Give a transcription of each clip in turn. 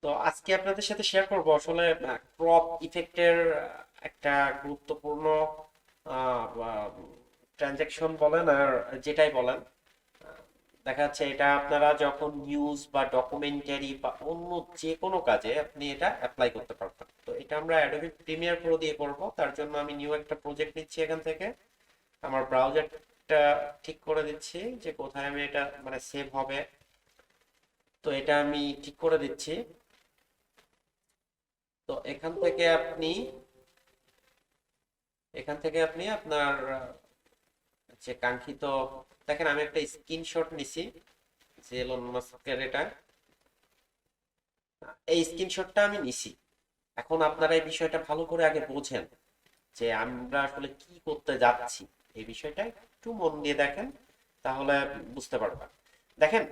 তো আজকে আপনাদের সাথে শেয়ার করব আসলে ক্রপ ইফেক্টের একটা গুরুত্বপূর্ণ ট্রানজ্যাকশন বলেন আর যেটাই বলেন, দেখা যাচ্ছে এটা আপনারা যখন নিউজ বা ডকুমেন্টারি বা অন্য যে কোনো কাজে আপনি এটা অ্যাপ্লাই করতে পারবেন। তো এটা আমরা অ্যাডোবি প্রিমিয়ার প্রো দিয়ে করব। তার জন্য আমি নিউ একটা প্রজেক্ট নিচ্ছি এখান থেকে। আমার ব্রাউজারটা ঠিক করে দিচ্ছি যে কোথায় আমি এটা মানে সেভ হবে। তো এটা আমি ঠিক করে দিচ্ছি। তো এখান থেকে আপনি আপনার যে কাঙ্ক্ষিত, দেখেন আমি একটা স্ক্রিনশট নিছি যে এলন মাস্কের এটা, এই স্ক্রিনশটটা আমি নিছি। এখন আপনারা এই বিষয়টা ভালো করে আগে বোঝেন যে আমরা আসলে কি করতে যাচ্ছি। এই বিষয়টা একটু মন দিয়ে দেখেন, তাহলে বুঝতে পারবেন। দেখেন,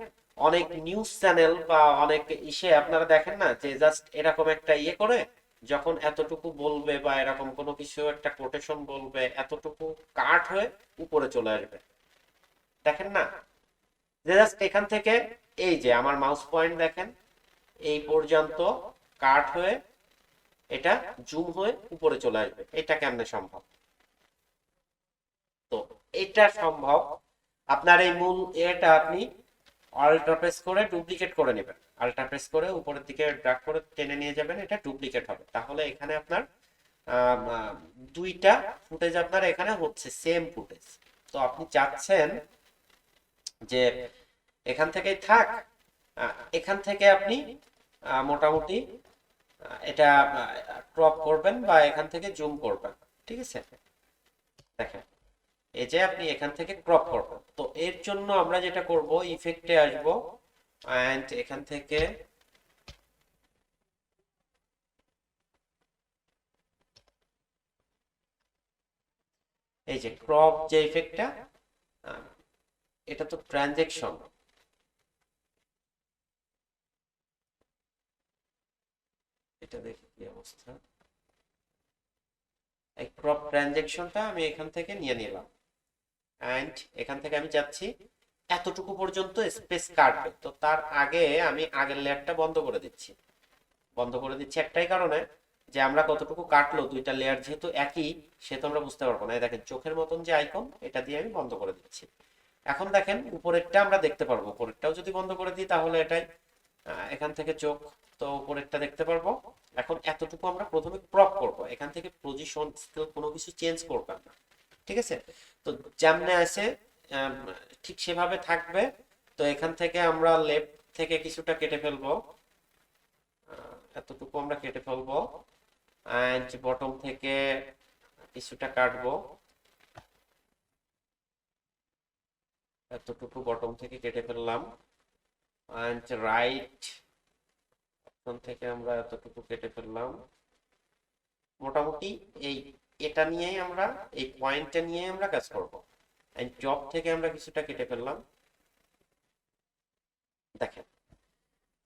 অনেক নিউজ চ্যানেল বা অনেক ইসে আপনারা দেখেন না যে জাস্ট এরকম একটা ইয়ে করে, যখন এতটুকু বলবে বা এরকম কোনো কিছু একটা কোটেশন বলবে, এতটুকু কাট হয়ে উপরে চলে আসবে। দেখেন না, যে জাস্ট এখান থেকে, এই যে আমার মাউস পয়েন্ট দেখেন, এই পর্যন্ত কাট হয়ে এটা জুম হয়ে উপরে চলে আসবে। এটা কেমনে সম্ভব? তো এটা সম্ভব। আপনার এই মূল এটা আপনি আল্ট্রা প্রেস করে ডুপ্লিকেট করে নেবেন। আল্ট্রা প্রেস করে উপরের দিকে ড্রাগ করে টেনে নিয়ে যাবেন, এটা ডুপ্লিকেট হবে। তাহলে এখানে আপনার আম, আম, দুইটা ফুটেজ আপনার এখানে হচ্ছে সেম ফুটেজ। তো আপনি চাচ্ছেন যে এখান থেকেই থাক, এখান থেকে আপনি মোটামুটি এটা ক্রপ করবেন বা এখান থেকে জুম করবেন। ঠিক আছে, দেখেন এই যে আপনি এখান থেকে ক্রপ করবেন। তো এর জন্য আমরা যেটা করব, ইফেক্টে আসব এন্ড এখান থেকে এই যে ক্রপ যে ইফেক্টটা, এটা তো ট্রানজেকশন, এটা দেখি কি অবস্থা। এই ক্রপ ট্রানজেকশনটা আমি এখান থেকে নিয়ে নিলাম এন্ড এখান থেকে আমি যাচ্ছি এতটুকু পর্যন্ত স্পেস কাটবে। তো তার আগে আমি আগের লেয়ারটা বন্ধ করে দিচ্ছি। বন্ধ করে দিচ্ছি একটাই কারণে, যে আমরা কতটুকু কাটলো, দুইটা লেয়ার যেহেতু একই, সেহেতু আমরা বুঝতে পারবো না। এই দেখেন চোখের মতন যে আইকন, এটা দিয়ে আমি বন্ধ করে দিচ্ছি। এখন দেখেন উপরেরটা আমরা দেখতে পারবো। উপরেরটাও যদি বন্ধ করে দিই তাহলে এটাই এখান থেকে চোখ, তো উপরেরটা দেখতে পারবো। এখন এতটুকু আমরা প্রথমে ক্রপ করব, এখান থেকে পজিশন স্কেল কোনো কিছু চেঞ্জ করবেন না। ঠিক আছে, তো যেমনে আছে আম, ঠিক সেভাবে থাকবে। তো এখান থেকে আমরা লেফট থেকে কিছুটা কেটে ফেলবো, এতটুকু আমরা কেটে ফেলবো। এন্ড বটম থেকে কিছুটা কাটবো, এতটুকু বটম থেকে কেটে ফেললাম। এন্ড রাইট অপশন থেকে আমরা এতটুকু কেটে ফেললাম। মোটামুটি এই এটা নিয়েই আমরা, এই পয়েন্টটা নিয়েই আমরা কাজ করব। এন্ড টপ থেকে আমরা কিছুটা কেটে ফেললাম। দেখেন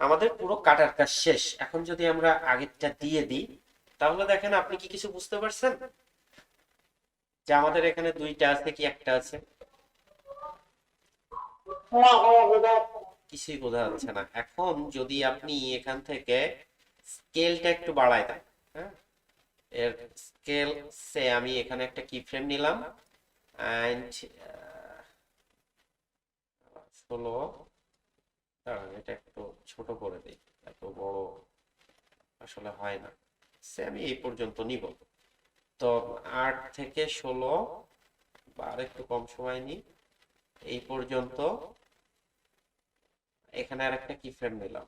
আমাদের পুরো কাটার কাজ শেষ। এখন যদি আমরা আগেরটা দিয়ে দিই, তাহলে দেখেন আপনি কি কিছু বুঝতে পারছেন যে আমাদের এখানে দুইটা আছে কি একটা আছে? কিছুই বোঝা যাচ্ছে না। এখন যদি আপনি এখান থেকে স্কেলটা একটু বাড়ায় দেন, হ্যাঁ, এর স্কেল সে আমি এখানে একটা কি ফ্রেম নিলাম এন্ড 16, দাঁড়ান এটা একটু ছোট করে দিই, এত বড় আসলে হয় না। সে আমি এই পর্যন্ত নিব। তো 8 থেকে 16 বা আর একটু কম সময় নিই, এই পর্যন্ত। এখানে আর একটা কি ফ্রেম নিলাম,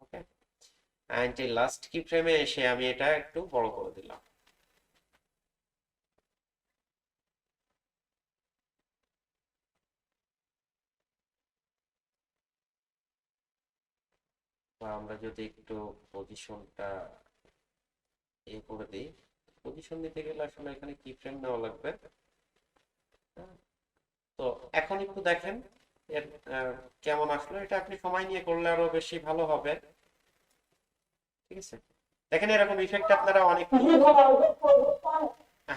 ওকে। এন্ড এই লাস্ট কি ফ্রেমে এসে আমি এটা একটু বড় করে দিলাম। বা আমরা যদি একটু পজিশনটা এ করে দিই, পজিশন দিতে গেলে আসলে এখানে কি ফ্রেম নেওয়া লাগবে। হ্যাঁ, তো এখন একটু দেখেন এর আহ, কেমন আসলো। এটা আপনি সময় নিয়ে করলে আরো বেশি ভালো হবে। ঠিক আছে, দেখেন এরকম ইফেক্ট আপনারা অনেক,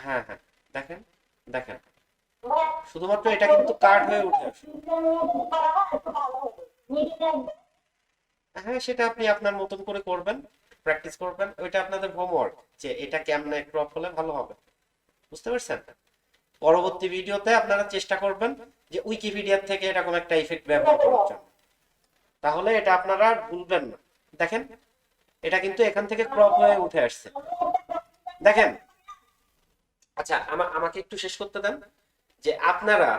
হ্যাঁ হ্যাঁ, দেখেন দেখেন শুধুমাত্র এটা কিন্তু কাট হয়ে উঠে আসলো। হ্যাঁ, সেটা আপনি আপনার মতন করে করবেন, প্র্যাকটিস করবেন, ওইটা আপনাদের হোমওয়ার্ক, যে এটা কেমনে ক্রপ হলে ভালো হবে। বুঝতে পারছেন? পরবর্তী ভিডিওতে আপনারা চেষ্টা করবেন যে উইকিপিডিয়া থেকে এরকম একটা ইফেক্ট ব্যবহার করার জন্য, তাহলে এটা আপনারা আর ভুলবেন না। দেখেন, এটা কিন্তু এখান থেকে ক্রপ হয়ে উঠে আসছে, দেখেন। আচ্ছা, আমাকে একটু শেষ করতে দেন। যে আপনারা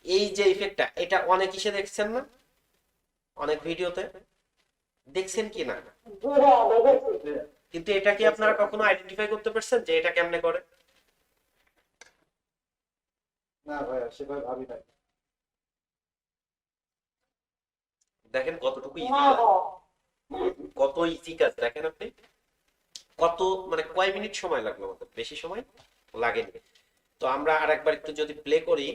এই যে ইফেক্টটা, এটা অনেক ইসে দেখছেন না, অনেক ভিডিওতে দেখছেন কি না, কিন্তু এটা কি আপনারা কখনো আইডেন্টিফাই করতে পারছেন যে এটা কেমনে করে? না ভাইয়া, সেভাবে ভাবি নাই। দেখেন কতটুকু ইজি কাজ, কত ইজি কাজ দেখেন আপনি। কত মানে কয় মিনিট সময় লাগলো আমাদের, বেশি সময় লাগেনি। তো আমরা আরেকবার একটু যদি প্লে করি,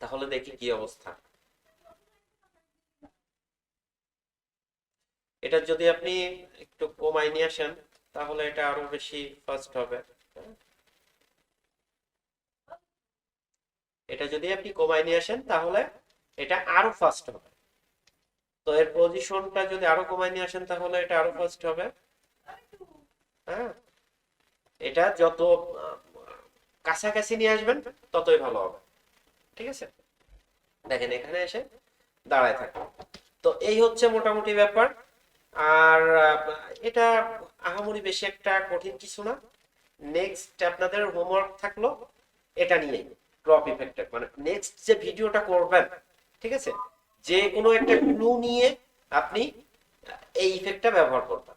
তাহলে দেখি কি অবস্থা। এটা যদি আপনি একটু কমায় নিয়ে আসেন, তাহলে এটা আরো বেশি ফাস্ট হবে। এটা যদি আপনি কমায় নিয়ে আসেন, তাহলে এটা আরো ফাস্ট হবে। তো এর পজিশনটা যদি আরো কমায় নিয়ে আসেন, তাহলে এটা আরো ফাস্ট হবে। হ্যাঁ, এটা যত আহ, কাছাকাছি নিয়ে আসবেন, ততই ভালো হবে। ঠিক আছে, দেখেন এখানে এসে দাঁড়ায় থাকে। তো এই হচ্ছে মোটামুটি ব্যাপার। আর এটা আহামরি বেশি একটা কঠিন কিছু না। নেক্সট আপনাদের হোমওয়ার্ক থাকলো এটা নিয়ে, ক্রপ ইফেক্টের মানে নেক্সট যে ভিডিওটা করবেন, ঠিক আছে, যে কোনো একটা ক্লু নিয়ে আপনি এই ইফেক্টটা ব্যবহার করবেন।